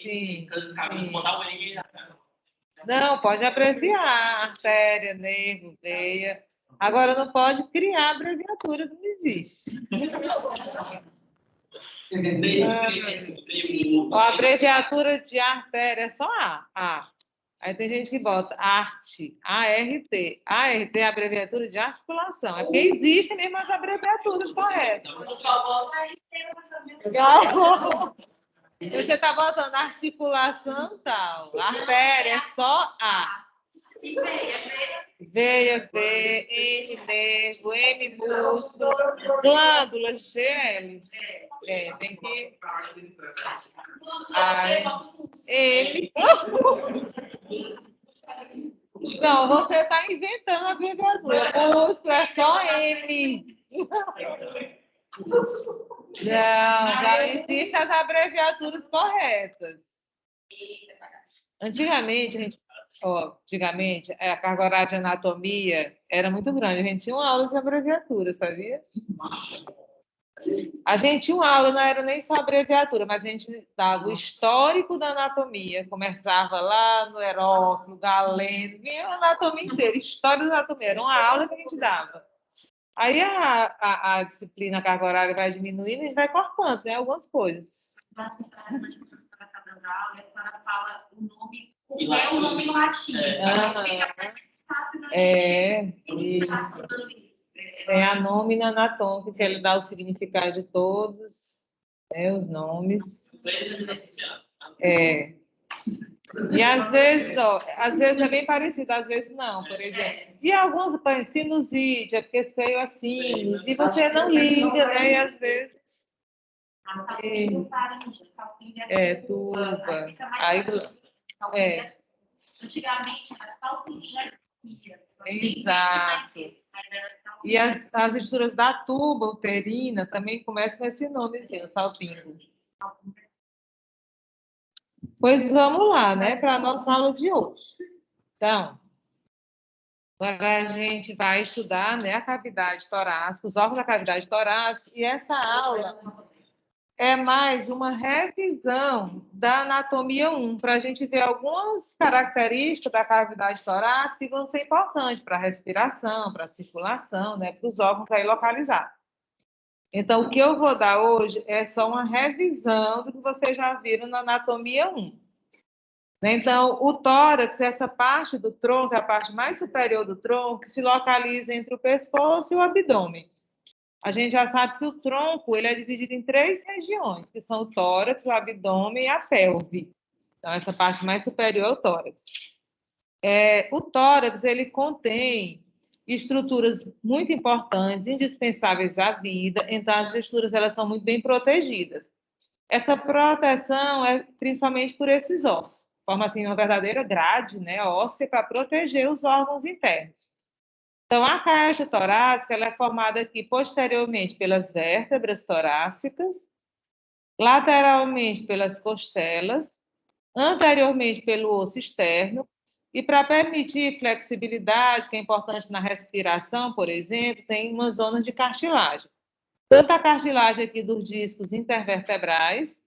Sim, sim. Não, pode abreviar, artéria, nervo, veia. Agora não pode criar abreviatura, não existe. A abreviatura de artéria é só A. Aí tem gente que bota arte, ART. ART é a abreviatura de articulação. É porque existem mesmo as abreviaturas corretas. Você está botando articulação tal. Artéria é só A. Veia, V, N, nervo, M, músculo, glândula, GL. Tem que... M. Não, você está inventando a abreviatura. Músculo é só M. Não, já existem as abreviaturas corretas. Antigamente, a carga horária de anatomia era muito grande. A gente tinha uma aula de abreviatura, sabia? A gente tinha uma aula, não era nem só abreviatura, mas a gente dava o histórico da anatomia. Começava lá no Heródoto, Galeno, vinha a anatomia inteira, história da anatomia. Era uma aula que a gente dava. Aí a disciplina carga horária vai diminuindo e a gente vai cortando, né? Algumas coisas. A senhora fala o nome, o nome em latim. Isso. Tem a nômina anatômica, que ele dá o significado de todos, né, os nomes. E às vezes é bem parecido, às vezes não, por exemplo. E alguns põem sinusite, é porque seio a sinus, e você não liga, né? E às vezes. Tuba. Aí, Antigamente era salpingia. Exato. E as estruturas da tuba uterina também começam com esse nomezinho, salpingo. Pois vamos lá, né, para a nossa aula de hoje. Então, agora a gente vai estudar, né, a cavidade torácica, os órgãos da cavidade torácica, e essa aula é mais uma revisão da anatomia 1, para a gente ver algumas características da cavidade torácica que vão ser importantes para a respiração, para a circulação, né, para os órgãos aí localizados. Então, o que eu vou dar hoje é só uma revisão do que vocês já viram na anatomia 1. Então, o tórax, essa parte do tronco, a parte mais superior do tronco, que se localiza entre o pescoço e o abdômen. A gente já sabe que o tronco ele é dividido em 3 regiões, que são o tórax, o abdômen e a pelve. Então, essa parte mais superior é o tórax. O tórax ele contém estruturas muito importantes, indispensáveis à vida, então as estruturas elas são muito bem protegidas. Essa proteção é principalmente por esses ossos. Forma assim uma verdadeira grade, né, óssea para proteger os órgãos internos. Então, a caixa torácica ela é formada aqui posteriormente pelas vértebras torácicas, lateralmente pelas costelas, anteriormente pelo osso externo, e para permitir flexibilidade, que é importante na respiração, por exemplo, tem umas zonas de cartilagem. Tanto a cartilagem aqui dos discos intervertebrais,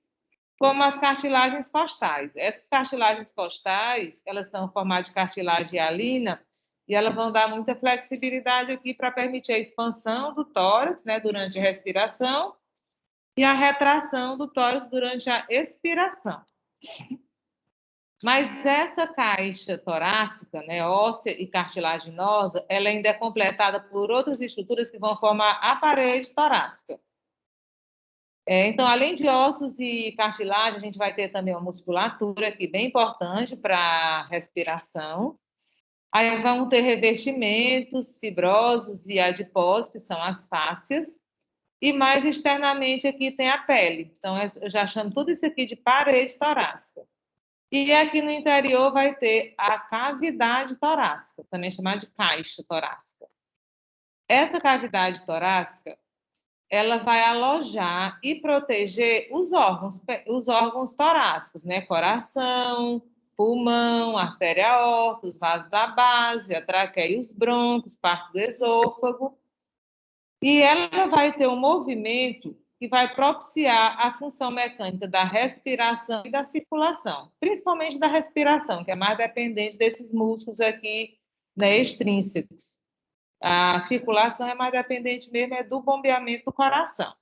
como as cartilagens costais. Essas cartilagens costais, elas são formadas de cartilagem hialina, e elas vão dar muita flexibilidade aqui para permitir a expansão do tórax, né, durante a respiração, e a retração do tórax durante a expiração. Mas essa caixa torácica, né, óssea e cartilaginosa, ela ainda é completada por outras estruturas que vão formar a parede torácica. Então, além de ossos e cartilagem, a gente vai ter também uma musculatura aqui bem importante para a respiração. Aí vão ter revestimentos fibrosos e adiposos, que são as fáscias. E mais externamente aqui tem a pele. Então, eu já chamo tudo isso aqui de parede torácica. E aqui no interior vai ter a cavidade torácica, também chamada de caixa torácica. Essa cavidade torácica, ela vai alojar e proteger os órgãos torácicos, né? Coração, pulmão, artéria aorta, os vasos da base, a traqueia e os brônquios, parte do esôfago. E ela vai ter um movimento que vai propiciar a função mecânica da respiração e da circulação, principalmente da respiração, que é mais dependente desses músculos aqui, né, extrínsecos. A circulação é mais dependente mesmo do bombeamento do coração.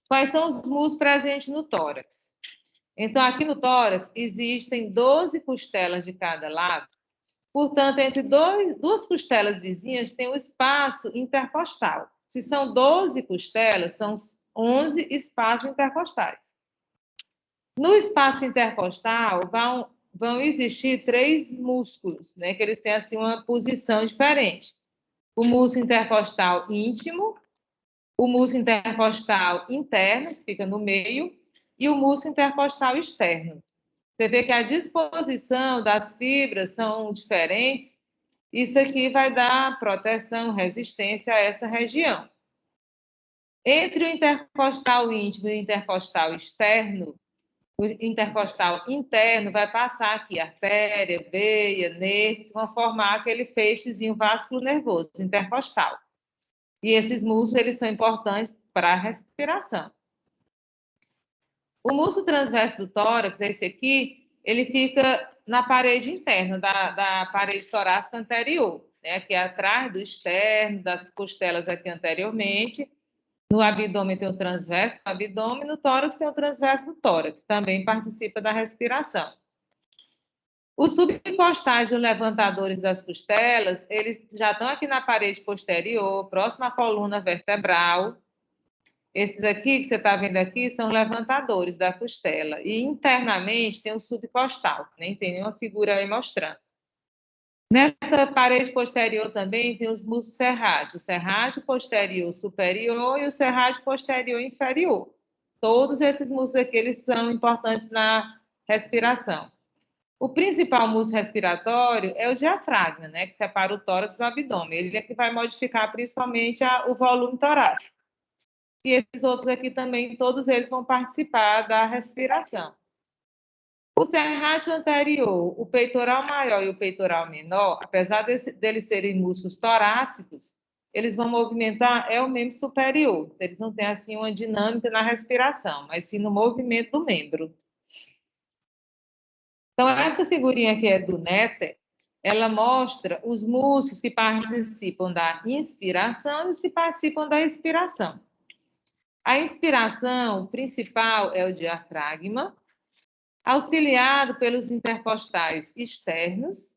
Quais são os músculos presentes no tórax? Então, aqui no tórax existem 12 costelas de cada lado. Portanto, entre duas costelas vizinhas tem um espaço intercostal. Se são 12 costelas, são 11 espaços intercostais. No espaço intercostal vão existir 3 músculos, né, que eles têm assim uma posição diferente. O músculo intercostal íntimo, o músculo intercostal interno, que fica no meio, e o músculo intercostal externo. Você vê que a disposição das fibras são diferentes. Isso aqui vai dar proteção, resistência a essa região. Entre o intercostal íntimo e o intercostal externo, o intercostal interno vai passar aqui artéria, veia, nervo, vão formar aquele feixezinho vascular nervoso intercostal. E esses músculos eles são importantes para a respiração. O músculo transverso do tórax, esse aqui, ele fica na parede interna da parede torácica anterior, né? Aqui atrás do externo, das costelas aqui anteriormente. No abdômen tem o transverso do abdômen, no tórax tem o transverso do tórax, também participa da respiração. Os subcostais e os levantadores das costelas, eles já estão aqui na parede posterior, próximo à coluna vertebral. Esses aqui que você está vendo aqui são levantadores da costela. E internamente tem o subcostal, nem tem nenhuma figura aí mostrando. Nessa parede posterior também tem os músculos serráteos, o serrátil posterior superior e o serrátil posterior inferior. Todos esses músculos aqui eles são importantes na respiração. O principal músculo respiratório é o diafragma, né, que separa o tórax do abdômen. Ele é que vai modificar principalmente o volume torácico. E esses outros aqui também, todos eles vão participar da respiração. O serrátil anterior, o peitoral maior e o peitoral menor, apesar deles serem músculos torácicos, eles vão movimentar o membro superior. Eles não têm assim uma dinâmica na respiração, mas sim no movimento do membro. Então, essa figurinha aqui é do Netter, ela mostra os músculos que participam da inspiração e os que participam da expiração. A inspiração principal é o diafragma, auxiliado pelos intercostais externos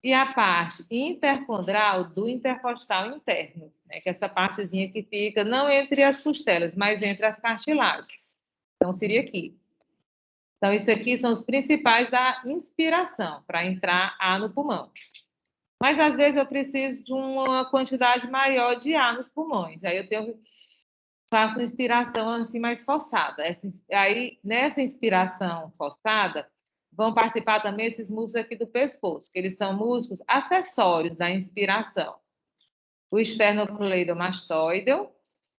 e a parte intercondral do intercostal interno, né, que é essa partezinha que fica não entre as costelas, mas entre as cartilagens. Então, seria aqui. Então, isso aqui são os principais da inspiração, para entrar ar no pulmão. Mas, às vezes, eu preciso de uma quantidade maior de ar nos pulmões. Aí eu faço uma inspiração assim mais forçada. Aí, nessa inspiração forçada, vão participar também esses músculos aqui do pescoço, que eles são músculos acessórios da inspiração. O esternocleidomastoideo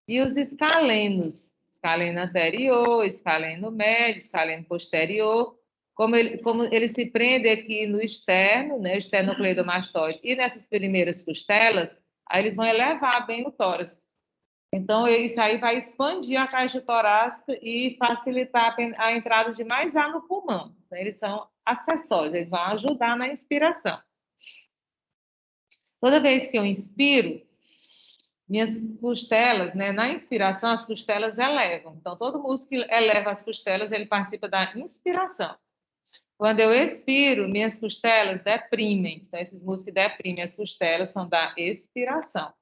e os escalenos. Escaleno anterior, escaleno médio, escaleno posterior. Como ele se prende aqui no externo, né, o esternocleidomastoide, e nessas primeiras costelas, aí eles vão elevar bem o tórax. Então, isso aí vai expandir a caixa torácica e facilitar a entrada de mais ar no pulmão. Então, eles são acessórios, eles vão ajudar na inspiração. Toda vez que eu inspiro, minhas costelas, né, na inspiração, as costelas elevam. Então, todo músculo que eleva as costelas, ele participa da inspiração. Quando eu expiro, minhas costelas deprimem. Então, esses músculos que deprimem as costelas são da expiração.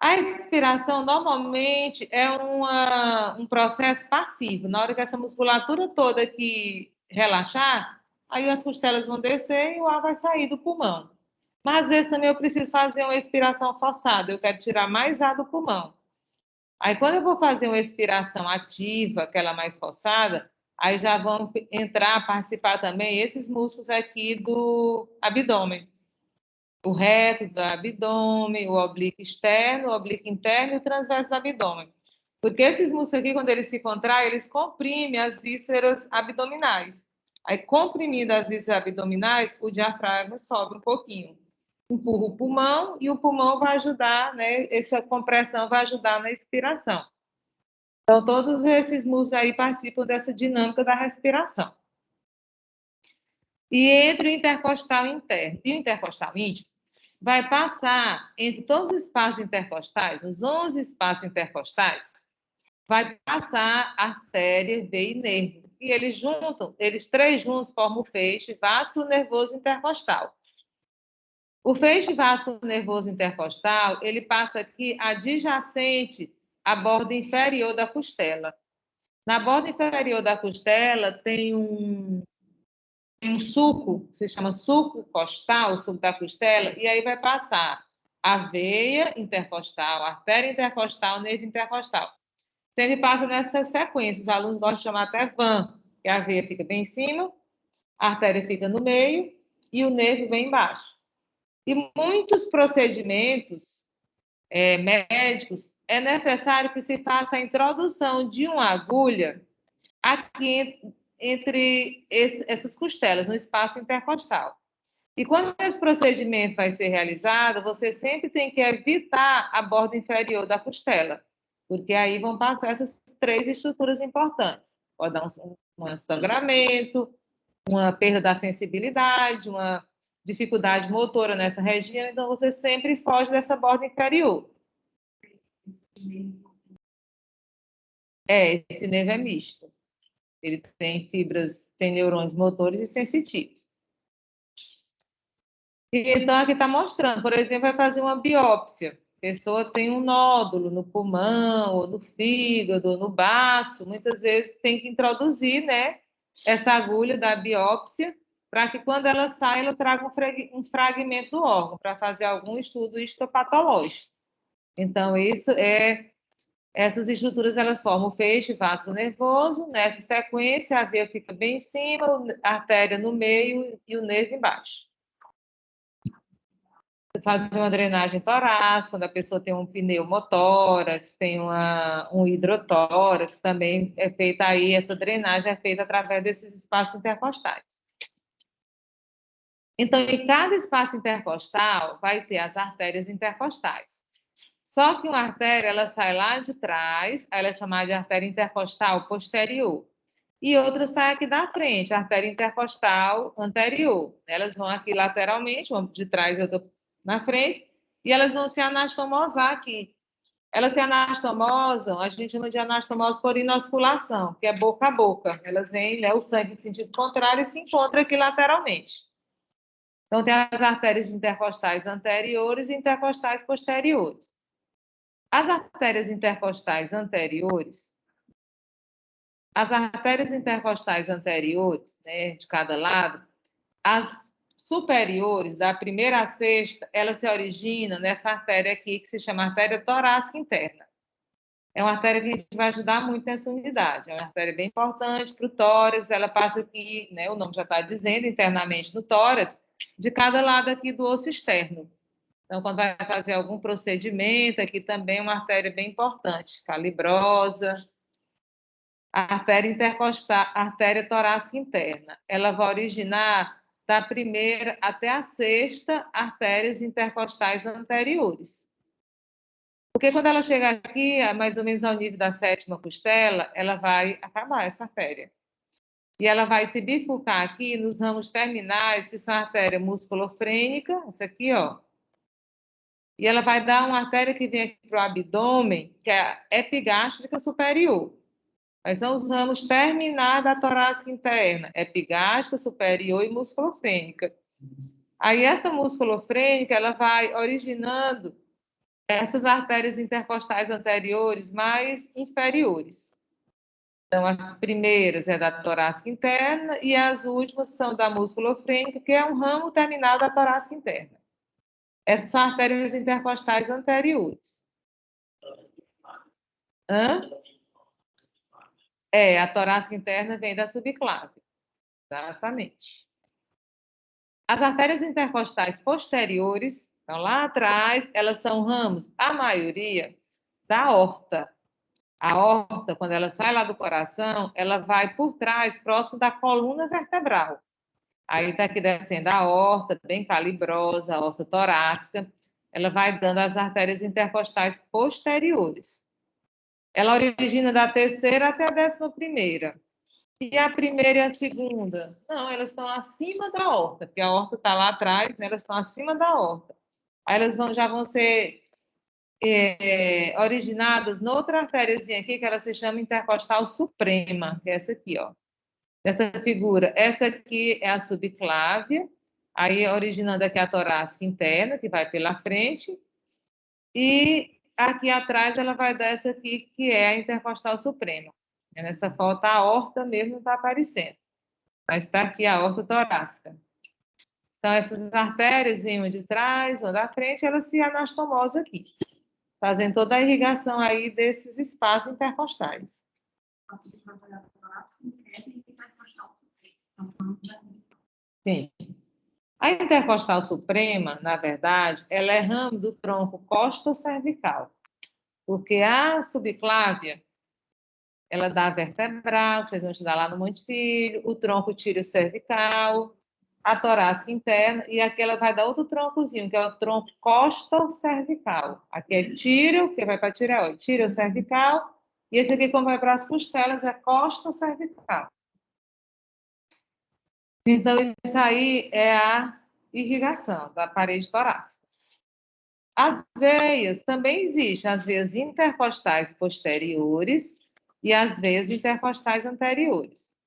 A expiração, normalmente, é um processo passivo. Na hora que essa musculatura toda aqui relaxar, aí as costelas vão descer e o ar vai sair do pulmão. Mas, às vezes, também eu preciso fazer uma expiração forçada. Eu quero tirar mais ar do pulmão. Aí, quando eu vou fazer uma expiração ativa, aquela mais forçada, aí já vão entrar, participar também esses músculos aqui do abdômen. O reto do abdômen, o oblíquo externo, o oblíquo interno e o transverso do abdômen. Porque esses músculos aqui, quando eles se contraem, eles comprimem as vísceras abdominais. Aí, comprimindo as vísceras abdominais, o diafragma sobe um pouquinho. empurra o pulmão e o pulmão vai ajudar, né? Essa compressão vai ajudar na expiração. Então, todos esses músculos aí participam dessa dinâmica da respiração. E entre o intercostal interno e o intercostal íntimo, vai passar entre todos os espaços intercostais, nos 11 espaços intercostais, vai passar artéria, veia e nervo. E eles três juntos formam o feixe vasculo nervoso intercostal. O feixe vasculo nervoso intercostal, ele passa aqui adjacente à borda inferior da costela. Na borda inferior da costela tem um suco, se chama suco costal, o suco da costela, e aí vai passar a veia intercostal, a artéria intercostal, nervo intercostal. Sempre passa nessa sequência, os alunos gostam de chamar até van, que a veia fica bem em cima, a artéria fica no meio e o nervo vem embaixo. E muitos procedimentos médicos, é necessário que se faça a introdução de uma agulha aqui entre essas costelas, no espaço intercostal. E quando esse procedimento vai ser realizado, você sempre tem que evitar a borda inferior da costela, porque aí vão passar essas três estruturas importantes. Pode dar um sangramento, uma perda da sensibilidade, uma dificuldade motora nessa região, então você sempre foge dessa borda inferior. Esse nervo é misto. Ele tem fibras, tem neurônios motores e sensitivos. Então, aqui está mostrando, por exemplo, vai fazer uma biópsia. A pessoa tem um nódulo no pulmão, ou no fígado, ou no baço. Muitas vezes tem que introduzir, né, essa agulha da biópsia, para que quando ela sai, ela traga um fragmento do órgão, para fazer algum estudo histopatológico. Então, essas estruturas, elas formam o feixe vasculo nervoso. Nessa sequência, a veia fica bem em cima, a artéria no meio e o nervo embaixo. Fazer uma drenagem torácica, quando a pessoa tem um pneumotórax, tem um hidrotórax, também é feita aí, essa drenagem é feita através desses espaços intercostais. Então, em cada espaço intercostal, vai ter as artérias intercostais. Só que uma artéria, ela sai lá de trás, ela é chamada de artéria intercostal posterior. E outra sai aqui da frente, artéria intercostal anterior. Elas vão aqui lateralmente, uma de trás e outra na frente, e elas vão se anastomosar aqui. Elas se anastomosam, a gente chama de anastomose por inosculação, que é boca a boca. Elas vêm, né, o sangue em sentido contrário e se encontram aqui lateralmente. Então, tem as artérias intercostais anteriores e intercostais posteriores. As artérias intercostais anteriores, né, de cada lado, as superiores, da primeira à sexta, ela se origina nessa artéria aqui, que se chama artéria torácica interna. É uma artéria que a gente vai ajudar muito nessa unidade. É uma artéria bem importante para o tórax, ela passa aqui, né, o nome já está dizendo, internamente no tórax, de cada lado aqui do osso externo. Então, quando vai fazer algum procedimento, aqui também é uma artéria bem importante, calibrosa. A artéria intercostal, a artéria torácica interna, ela vai originar da primeira até a sexta artérias intercostais anteriores. Porque quando ela chega aqui, mais ou menos ao nível da sétima costela, ela vai acabar essa artéria. E ela vai se bifurcar aqui nos ramos terminais, que são a artéria musculofrênica, essa aqui, ó. E ela vai dar uma artéria que vem aqui para o abdômen, que é a epigástrica superior. Mas são os ramos terminais da torácica interna, epigástrica superior e musculofrênica. Aí essa musculofrênica, ela vai originando essas artérias intercostais anteriores mais inferiores. Então, as primeiras é da torácica interna e as últimas são da musculofrênica, que é um ramo terminal da torácica interna. Essas são artérias intercostais anteriores. A torácica interna vem da subclave. Exatamente. As artérias intercostais posteriores, então lá atrás, elas são ramos, a maioria, da aorta. A aorta, quando ela sai lá do coração, ela vai por trás, próximo da coluna vertebral. Aí está aqui descendo a aorta, bem calibrosa, a aorta torácica. Ela vai dando as artérias intercostais posteriores. Ela origina da terceira até a 11ª. E a primeira e a segunda? Não, elas estão acima da aorta, porque a aorta está lá atrás, né? Elas estão acima da aorta. Aí elas já vão ser originadas noutra artériazinha aqui, que ela se chama intercostal suprema, que é essa aqui, ó. Essa figura. Essa aqui é a subclávia, aí originando aqui a torácica interna, que vai pela frente, e aqui atrás ela vai dar essa aqui, que é a intercostal suprema. Nessa foto a aorta mesmo não está aparecendo, mas está aqui a aorta torácica. Então, essas artérias vêm uma de trás, uma da frente, elas se anastomosam aqui, fazendo toda a irrigação aí desses espaços intercostais. Sim. A intercostal suprema, na verdade, ela é ramo do tronco costocervical, porque a subclávia, ela dá vertebral, vocês vão estudar lá no Monte Filho, o tronco tíreo-cervical, a torácica interna, e aqui ela vai dar outro troncozinho, que é o tronco costocervical. Aqui é tíreo, que vai para a tireoide, tíreo-cervical, e esse aqui, como vai para as costelas, é costocervical. Então, isso aí é a irrigação da parede torácica. As veias também existem, as veias intercostais posteriores e as veias intercostais anteriores.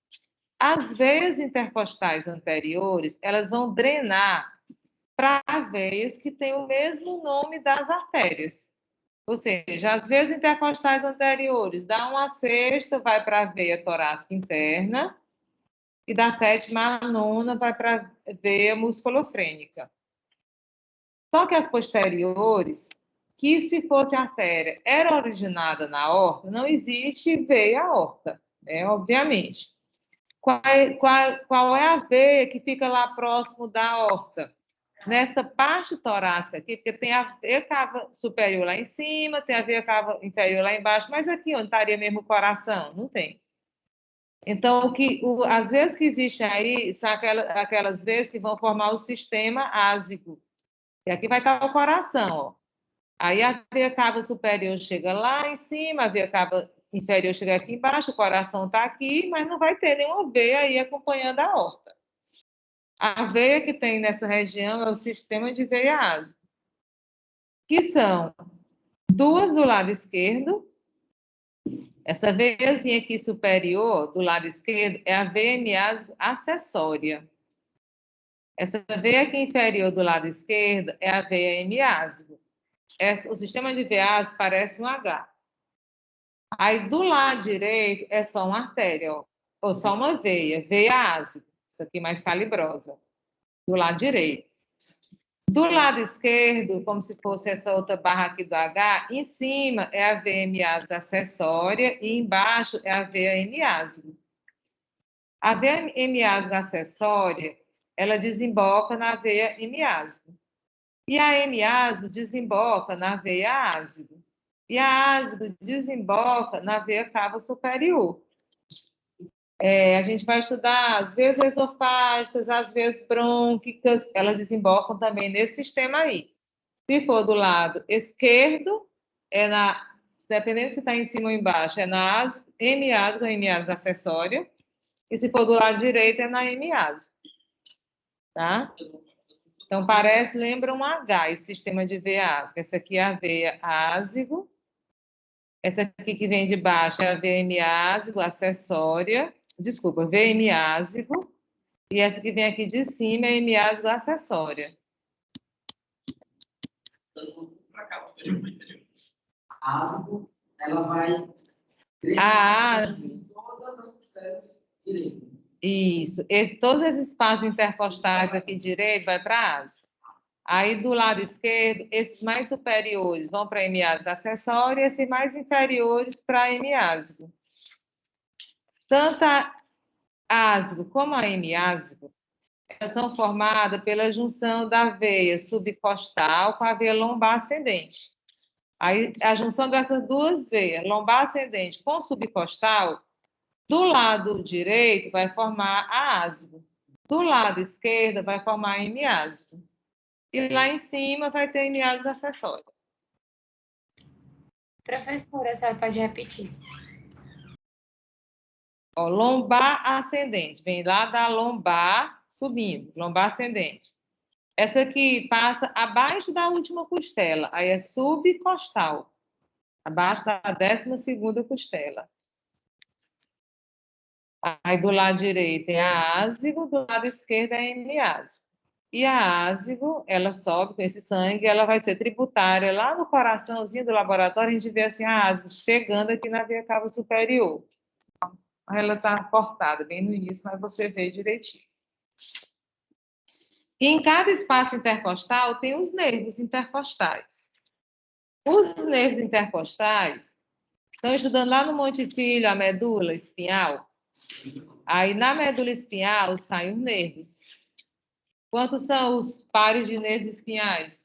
As veias intercostais anteriores, elas vão drenar para veias que têm o mesmo nome das artérias. Ou seja, as veias intercostais anteriores, da 1 à 6ª vai para a veia torácica interna, e da 7ª à 9ª vai para a veia musculofrênica. Só que as posteriores, que se fosse artéria, era originada na aorta, não existe veia aorta, né, obviamente. Qual é a veia que fica lá próximo da aorta? Nessa parte torácica aqui, porque tem a veia cava superior lá em cima, tem a veia cava inferior lá embaixo, mas aqui onde estaria mesmo o coração? Não tem. Então, as vezes que existem aí são aquelas vezes que vão formar o sistema ásico. E aqui vai estar o coração, ó. Aí a veia cava superior chega lá em cima, a veia cava inferior chega aqui embaixo, o coração está aqui, mas não vai ter nenhuma veia aí acompanhando a aorta. A veia que tem nessa região é o sistema de veia ásico, que são duas do lado esquerdo. Essa veiazinha aqui superior, do lado esquerdo, é a veia hemiásico acessória. Essa veia aqui inferior do lado esquerdo é a veia hemiásico. O sistema de veia ásico parece um H. Aí, do lado direito, é só uma artéria, ó, ou só uma veia ásico. Isso aqui mais calibrosa, do lado direito. Do lado esquerdo, como se fosse essa outra barra aqui do H, em cima é a veia hemiásica acessória e embaixo é a veia hemiásico. A veia hemiásica acessória, ela desemboca na veia hemiásico. E a hemiásico desemboca na veia ásico. E a ásico desemboca na veia cava superior. A gente vai estudar as veias esofágicas, as veias brônquicas, elas desembocam também nesse sistema aí. Se for do lado esquerdo, dependendo se está em cima ou embaixo, é na hemiásico, hemiásico acessória. E se for do lado direito, é na hemiásico. Tá? Então, lembra um H, esse sistema de veia ásica. Essa aqui é a veia ásico. Essa aqui que vem de baixo é a veia hemiásico acessória. Desculpa, veia hemiásico. E essa que vem aqui de cima é a hemiásico acessória. A ásico, ela vai... A ásico. Todas as costelas direitas. Isso. Todos esses espaços intercostais aqui direito vai para a ásico. Aí, do lado esquerdo, esses mais superiores vão para a hemiásico acessória e esses mais inferiores para a hemiásico. Tanto a ásico como a hemiásico, elas são formadas pela junção da veia subcostal com a veia lombar ascendente. Aí, a junção dessas duas veias, lombar ascendente com subcostal, do lado direito vai formar a ásico. Do lado esquerdo vai formar hemiásico. E lá em cima vai ter hemiásico acessório. Professora, a senhora pode repetir? Ó, lombar ascendente, vem lá da lombar subindo, lombar ascendente. Essa aqui passa abaixo da última costela, aí é subcostal, abaixo da 12ª costela. Aí do lado direito é a ásigo, do lado esquerdo é a hemiásico. E a ásigo, ela sobe com esse sangue, ela vai ser tributária lá no coraçãozinho do laboratório, a gente vê assim a ásigo chegando aqui na veia cava superior. Ela está cortada bem no início, mas você vê direitinho. E em cada espaço intercostal tem os nervos intercostais. Os nervos intercostais estão estudando lá no Monte Filho a medula espinhal. Aí na medula espinhal saem os nervos. Quantos são os pares de nervos espinhais?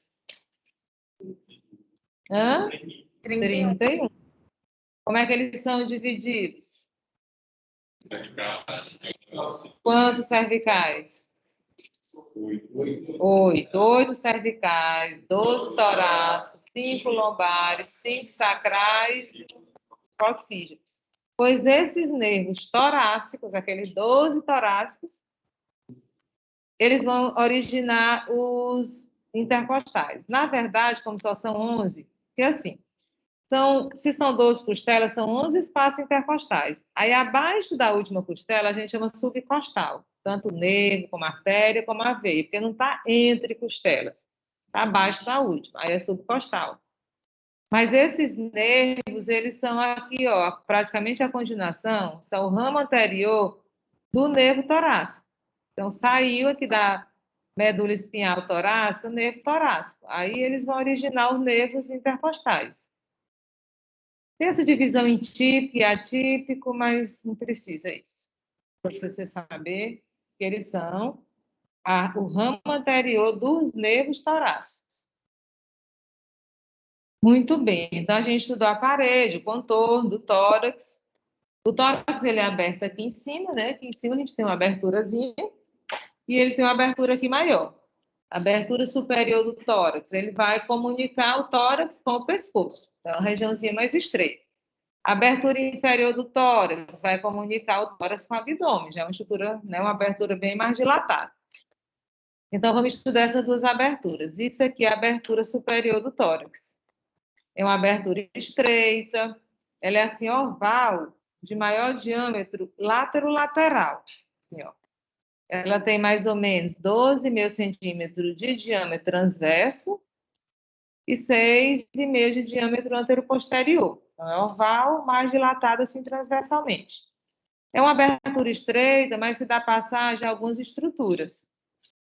31. Como é que eles são divididos? Quantos cervicais? 8. 8 cervicais, 12 torácicos, 5 lombares, 5 sacrais e coxígeos. Pois esses nervos torácicos, aqueles 12 torácicos, eles vão originar os intercostais. Na verdade, como só são 11, que assim, se são 12 costelas, são 11 espaços intercostais. Aí, abaixo da última costela, a gente chama subcostal. Tanto o nervo, como a artéria, como a veia, porque não está entre costelas. Está abaixo da última, aí é subcostal. Mas esses nervos, eles são aqui, ó, praticamente a continuação, são o ramo anterior do nervo torácico. Então, saiu aqui da medula espinhal torácica o nervo torácico. Aí, eles vão originar os nervos intercostais. Tem essa divisão em típico e atípico, mas não precisa isso. Para você saber que eles são o ramo anterior dos nervos torácicos. Muito bem. Então, a gente estudou a parede, o contorno do tórax. O tórax ele é aberto aqui em cima, né? Aqui em cima a gente tem uma aberturazinha e ele tem uma abertura aqui maior. A abertura superior do tórax, ele vai comunicar o tórax com o pescoço. Então, a regiãozinha mais estreita. A abertura inferior do tórax vai comunicar o tórax com o abdômen, já é uma estrutura, né, uma abertura bem mais dilatada. Então, vamos estudar essas duas aberturas. Isso aqui é a abertura superior do tórax. É uma abertura estreita, ela é assim, oval, de maior diâmetro látero-lateral. Assim, ó. Ela tem mais ou menos 12,5 centímetros de diâmetro transverso e 6,5 de diâmetro antero-posterior. Então, é oval, mais dilatado assim transversalmente. É uma abertura estreita, mas que dá passagem a algumas estruturas.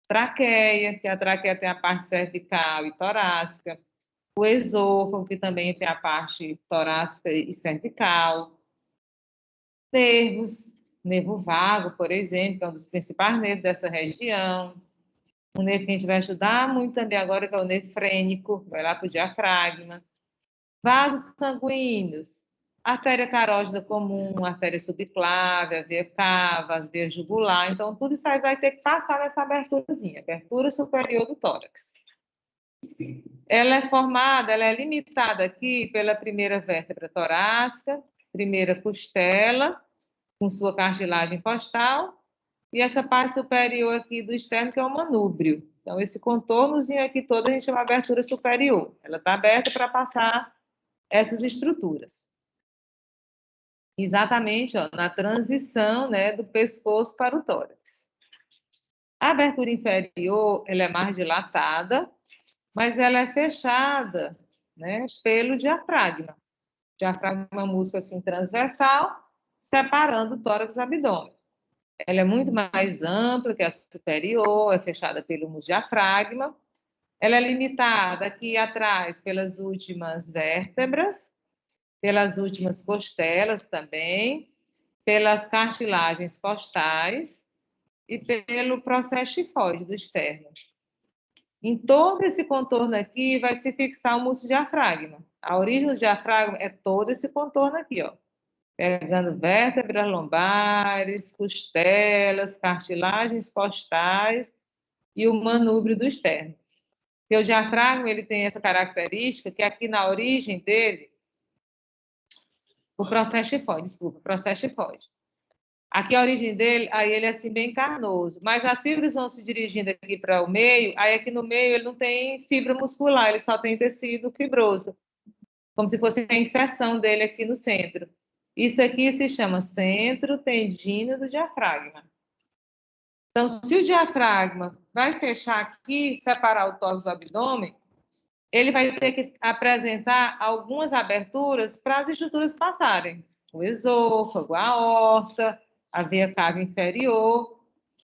Traqueia, que a traqueia tem a parte cervical e torácica. O esôfago, que também tem a parte torácica e cervical. Nervos, nervo vago, por exemplo, que é um dos principais nervos dessa região. Um nervo que a gente vai estudar muito também agora, que é o nervo frênico, vai lá para o diafragma. Vasos sanguíneos, artéria carótida comum, artéria subclávia, veia cava, as veias jugular. Então, tudo isso aí vai ter que passar nessa aberturazinha, abertura superior do tórax. Ela é formada, ela é limitada aqui pela primeira vértebra torácica, primeira costela, com sua cartilagem costal, e essa parte superior aqui do externo, que é o manúbrio. Então, esse contornozinho aqui todo a gente chama abertura superior. Ela está aberta para passar essas estruturas. Exatamente, ó, na transição, né, do pescoço para o tórax. A abertura inferior, ela é mais dilatada, mas ela é fechada, né, pelo diafragma. O diafragma é uma múscula assim transversal, separando o tórax do abdômen. Ela é muito mais ampla que a superior, é fechada pelo músculo diafragma. Ela é limitada aqui atrás pelas últimas vértebras, pelas últimas costelas também, pelas cartilagens costais e pelo processo chifoide do externo. Em todo esse contorno aqui vai se fixar o músculo diafragma. A origem do diafragma é todo esse contorno aqui, ó. pegando vértebras lombares, costelas, cartilagens costais e o manúbrio do externo. Porque o diafragma ele tem essa característica que aqui na origem dele, o processo tifoide. Aqui a origem dele, aí ele é assim bem carnoso, mas as fibras vão se dirigindo aqui para o meio, aí aqui no meio ele não tem fibra muscular, ele só tem tecido fibroso, como se fosse a inserção dele aqui no centro. Isso aqui se chama centro tendino do diafragma. Então, se o diafragma vai fechar aqui, separar o tórax do abdômen, ele vai ter que apresentar algumas aberturas para as estruturas passarem. O esôfago, a aorta, a veia cava inferior.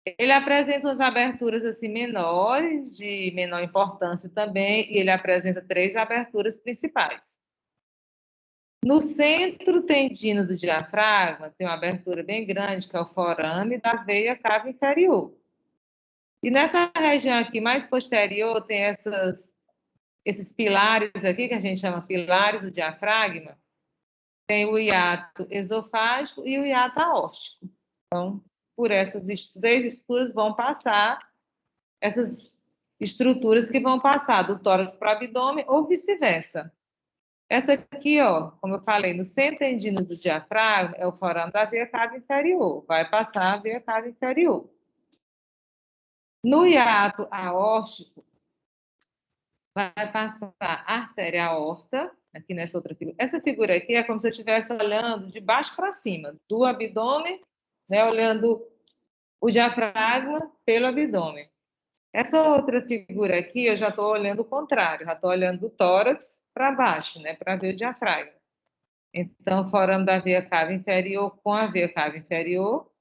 Ele apresenta umas aberturas assim menores, de menor importância também, e ele apresenta 3 aberturas principais. No centro tendino do diafragma, tem uma abertura bem grande, que é o forame da veia cava inferior. E nessa região aqui mais posterior, tem esses pilares aqui, que a gente chama pilares do diafragma, tem o hiato esofágico e o hiato aórtico. Então, por essas 3 estruturas vão passar, essas estruturas que vão passar do tórax para o abdômen ou vice-versa. Essa aqui, ó, como eu falei, no centro tendino do diafragma, é o forame da veia cava inferior, vai passar a veia cava inferior. No hiato aórtico, vai passar a artéria aorta, aqui nessa outra figura. Essa figura aqui é como se eu estivesse olhando de baixo para cima, do abdômen, né, olhando o diafragma pelo abdômen. Essa outra figura aqui, eu já estou olhando o contrário, já estou olhando do tórax para baixo, né, para ver o diafragma. Então, forame da veia cava inferior com a veia cava inferior,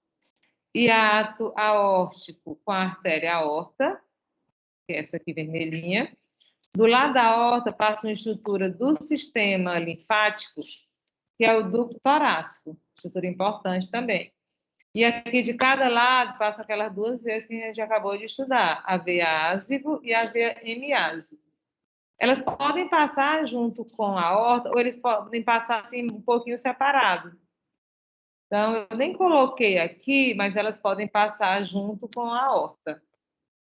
hiato aórtico com a artéria aorta, que é essa aqui vermelhinha. Do lado da aorta passa uma estrutura do sistema linfático, que é o ducto torácico, estrutura importante também. E aqui de cada lado passa aquelas 2 veias que a gente acabou de estudar, a veia ásibo e a veia hemiásibo. Elas podem passar junto com a aorta ou eles podem passar assim um pouquinho separado. Então, eu nem coloquei aqui, mas elas podem passar junto com a aorta.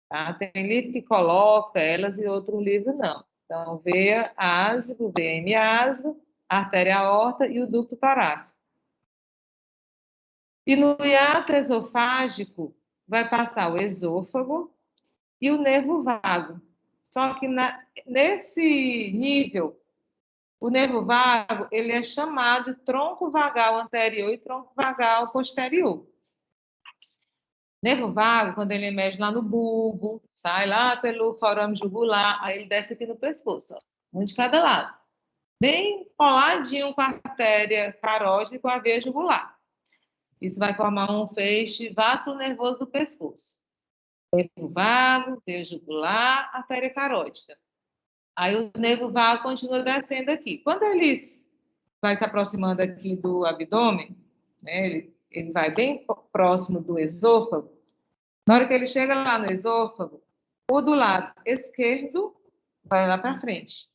Tá? Tem livro que coloca elas e outro livro não. Então, veia ásibo, veia hemiásibo, artéria aorta e o ducto torácico. E no hiato esofágico vai passar o esôfago e o nervo vago. Só que nesse nível, o nervo vago ele é chamado de tronco vagal anterior e tronco vagal posterior. Nervo vago, quando ele emerge lá no bulbo, sai lá pelo forame jugular, aí ele desce aqui no pescoço, ó, um de cada lado. Bem coladinho com a artéria carótida e com a veia jugular. Isso vai formar um feixe vascular nervoso do pescoço. Nervo vago, veia jugular, artéria carótida. Aí o nervo vago continua descendo aqui. Quando ele vai se aproximando aqui do abdômen, né, ele vai bem próximo do esôfago. Na hora que ele chega lá no esôfago, o do lado esquerdo vai lá para frente.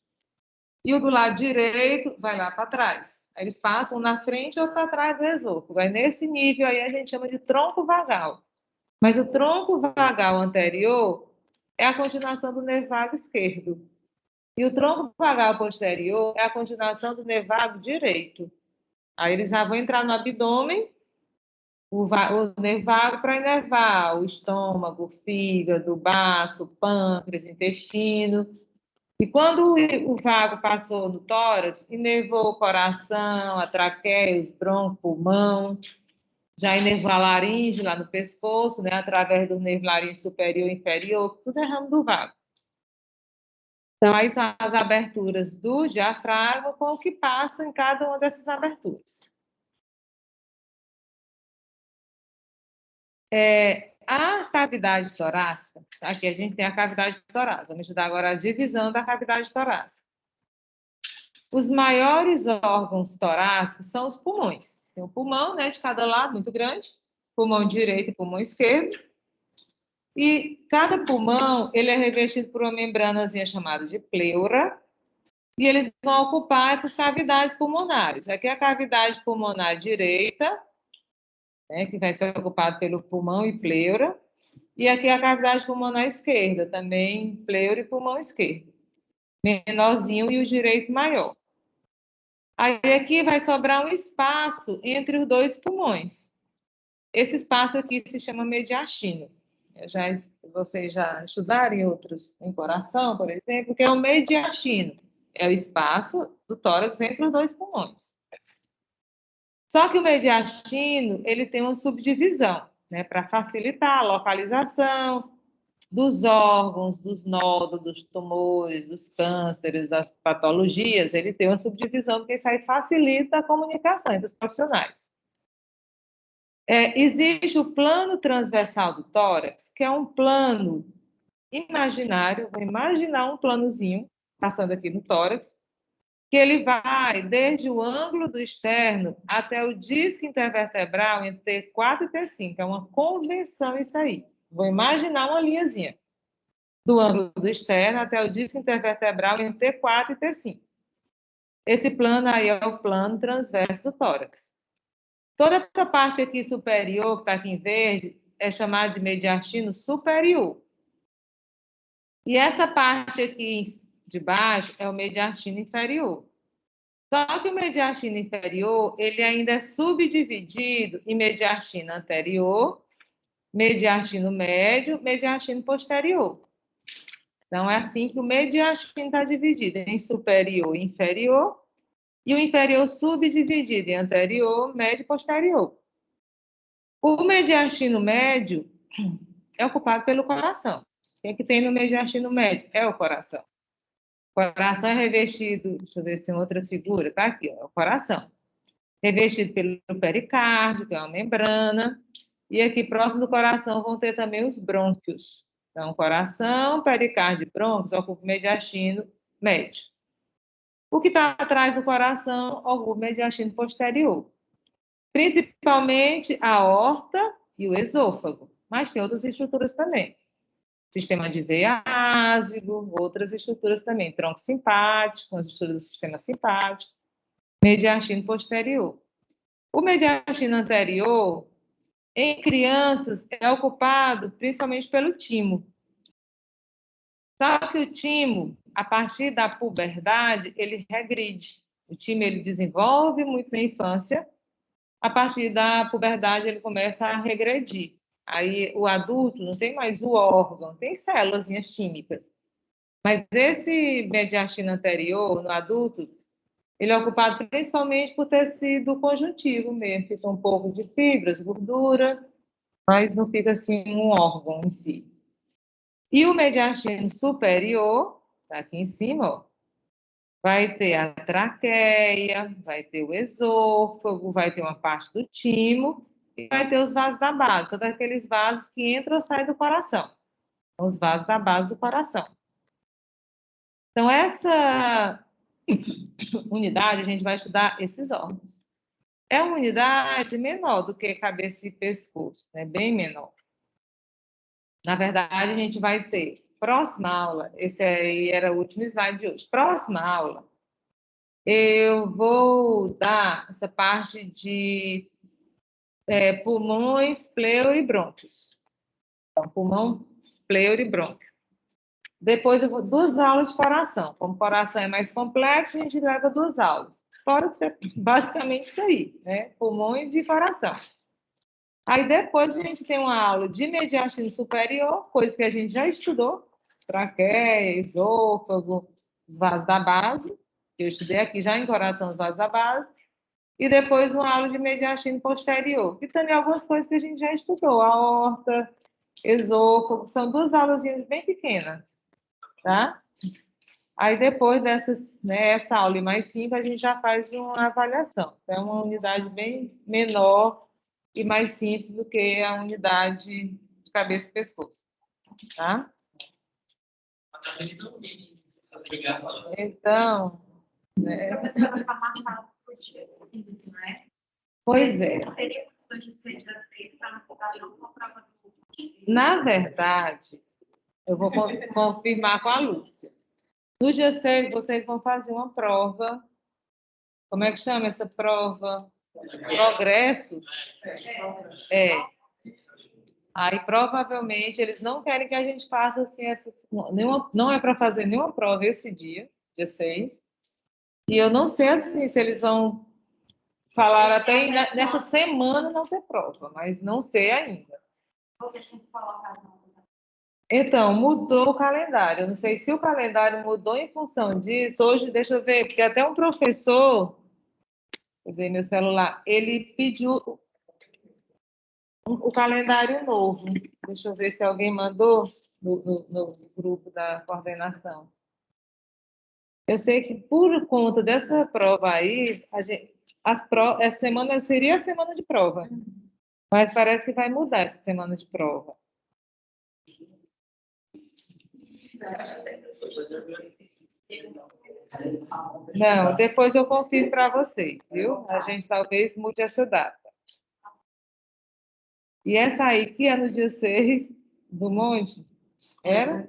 E o do lado direito vai lá para trás. Aí eles passam na frente ou para trás do esôfago. Aí nesse nível aí a gente chama de tronco vagal. Mas o tronco vagal anterior é a continuação do nervo vago esquerdo. E o tronco vagal posterior é a continuação do nervo vago direito. Aí eles já vão entrar no abdômen, o nervo vago para inervar o estômago, o fígado, o baço, o pâncreas, o intestino. E quando o vago passou no tórax, inervou o coração, a traqueia, os brônquios, o pulmão, já inervou a laringe lá no pescoço, né, através do nervo laringe superior e inferior, tudo é ramo do vago. Então, aí são as aberturas do diafragma com o que passa em cada uma dessas aberturas. A cavidade torácica, aqui a gente tem a cavidade torácica, vamos estudar agora a divisão da cavidade torácica. Os maiores órgãos torácicos são os pulmões. Tem um pulmão, né, de cada lado, muito grande, pulmão direito e pulmão esquerdo. E cada pulmão ele é revestido por uma membranazinha chamada de pleura, e eles vão ocupar essas cavidades pulmonares. Aqui é a cavidade pulmonar direita, né, que vai ser ocupada pelo pulmão e pleura, e aqui é a cavidade pulmonar esquerda, também pleura e pulmão esquerdo. Menorzinho e o direito maior. Aí aqui vai sobrar um espaço entre os dois pulmões. Esse espaço aqui se chama mediastino. Vocês já estudaram em outros, em coração, por exemplo, que é o mediastino. É o espaço do tórax entre os dois pulmões. Só que o mediastino, ele tem uma subdivisão, né, para facilitar a localização dos órgãos, dos nódulos, dos tumores, dos cânceres, das patologias. Ele tem uma subdivisão, porque isso aí facilita a comunicação entre os profissionais. Existe o plano transversal do tórax, que é um plano imaginário. Vou imaginar um planozinho passando aqui no tórax, que ele vai desde o ângulo do externo até o disco intervertebral entre T4 e T5. É uma convenção isso aí. Vou imaginar uma linhazinha do ângulo do externo até o disco intervertebral entre T4 e T5. Esse plano aí é o plano transverso do tórax. Toda essa parte aqui superior, que está aqui em verde, é chamada de mediastino superior. E essa parte aqui de baixo é o mediastino inferior. Só que o mediastino inferior, ele ainda é subdividido em mediastino anterior, mediastino médio, mediastino posterior. Então, é assim que o mediastino está dividido em superior e inferior, e o inferior subdividido em anterior, médio e posterior. O mediastino médio é ocupado pelo coração. O que tem no mediastino médio? É o coração. O coração é revestido, deixa eu ver se tem outra figura, tá aqui, ó, é o coração. Revestido pelo pericárdio, que é uma membrana, e aqui próximo do coração vão ter também os brônquios. Então, coração, pericárdio e brônquios ocupam o mediastino médio. O que está atrás do coração ocupa o mediastino posterior. Principalmente a aorta e o esôfago, mas tem outras estruturas também. Sistema de veia ácido, outras estruturas também, tronco simpático, as estruturas do sistema simpático, mediastino posterior. O mediastino anterior, em crianças, é ocupado principalmente pelo timo. Só que o timo, a partir da puberdade, ele regride. O timo ele desenvolve muito na infância, a partir da puberdade ele começa a regredir. Aí o adulto não tem mais o órgão, tem células químicas. Mas esse mediastino anterior, no adulto, ele é ocupado principalmente por tecido conjuntivo mesmo, fica um pouco de fibras, gordura, mas não fica assim um órgão em si. E o mediastino superior, tá aqui em cima, ó, vai ter a traqueia, vai ter o esôfago, vai ter uma parte do timo e vai ter os vasos da base, todos aqueles vasos que entram ou saem do coração. Os vasos da base do coração. Então, essa unidade, a gente vai estudar esses órgãos. É uma unidade menor do que cabeça e pescoço, né? Bem menor. Na verdade, a gente vai ter, próxima aula, esse aí era o último slide de hoje, próxima aula, eu vou dar essa parte de pulmões, pleura e brônquios. Então, pulmão, pleura e brônquio. Depois eu vou 2 aulas de coração. Como o coração é mais complexo, a gente leva 2 aulas. Fora que é basicamente isso aí, né? Pulmões e coração. Aí depois a gente tem uma aula de mediastino superior, coisa que a gente já estudou, traqueia, esôfago, os vasos da base, que eu estudei aqui já em coração, os vasos da base, e depois uma aula de mediastino posterior, e também algumas coisas que a gente já estudou, aorta, esôfago, são 2 aulazinhas bem pequenas, tá? Aí depois dessas, né, essa aula e mais 5, a gente já faz uma avaliação. Então, é uma unidade bem menor e mais simples do que a unidade de cabeça e pescoço, tá? Então, né? Pois é. Na verdade, eu vou confirmar com a Lúcia. No dia 6, vocês vão fazer uma prova. Como é que chama essa prova? Progresso? É. Aí, provavelmente, eles não querem que a gente faça assim, não é para fazer nenhuma prova esse dia 6. E eu não sei assim, se eles vão falar até nessa semana não ter prova, mas não sei ainda. Vocês têm que colocar as notas. Então, mudou o calendário. Eu não sei se o calendário mudou em função disso. Hoje, deixa eu ver, porque até um professor, vou ver meu celular, ele pediu o calendário novo. Deixa eu ver se alguém mandou no grupo da coordenação. Eu sei que por conta dessa prova aí, essa semana seria a semana de prova, mas parece que vai mudar essa semana de prova. Não, depois eu confirmo para vocês, viu? A gente talvez mude essa data. E essa aí, que é no dia 6 do Monte, era?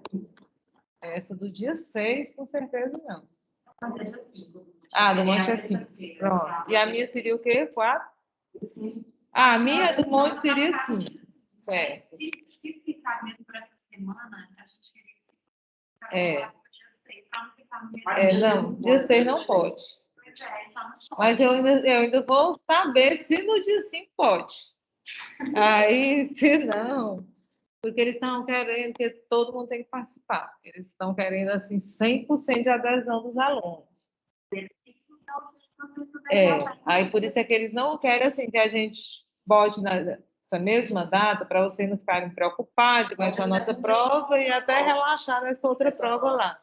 Essa do dia 6, com certeza não. Ah, do Monte é 5. Pronto. E a minha seria o quê? 4? Ah, a minha do Monte seria 5. Certo. Se ficar mesmo para essa semana, a gente queria que não, dia 6 não pode. Mas eu ainda vou saber se no dia 5 pode. Aí, se não, porque eles estão querendo que todo mundo tem que participar. Eles estão querendo, assim, 100% de adesão dos alunos. Aí por isso é que eles não querem, assim, que a gente bote nessa mesma data para vocês não ficarem preocupados com a nossa prova e até relaxar nessa outra prova lá.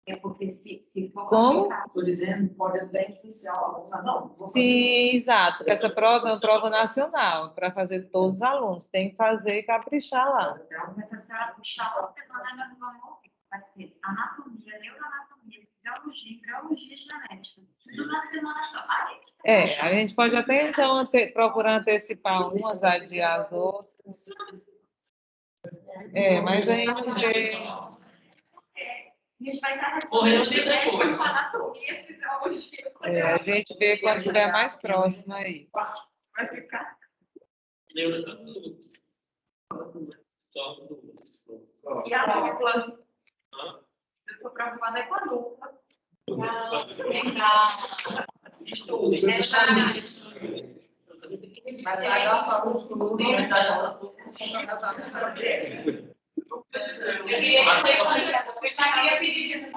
É porque se for... Como? Estou dizendo, pode até iniciar a não. Sim, exato, porque essa prova é uma prova nacional, para fazer todos os alunos, tem que fazer e caprichar lá. Mas se a senhora puxar uma semana, nós vamos ouvir. Vai ser anatomia, neuroanatomia, fisiologia, embriologia e genética. Tudo na semana só. A gente pode até, então, procurar antecipar umas, adiar as outras. Mas a gente vê... A gente vai estar anatomia, fisiologia. A gente vê quando estiver mais próximo aí. Vai ficar. E a dupla? Eu estou preocupada com a dupla. Eu queria pedir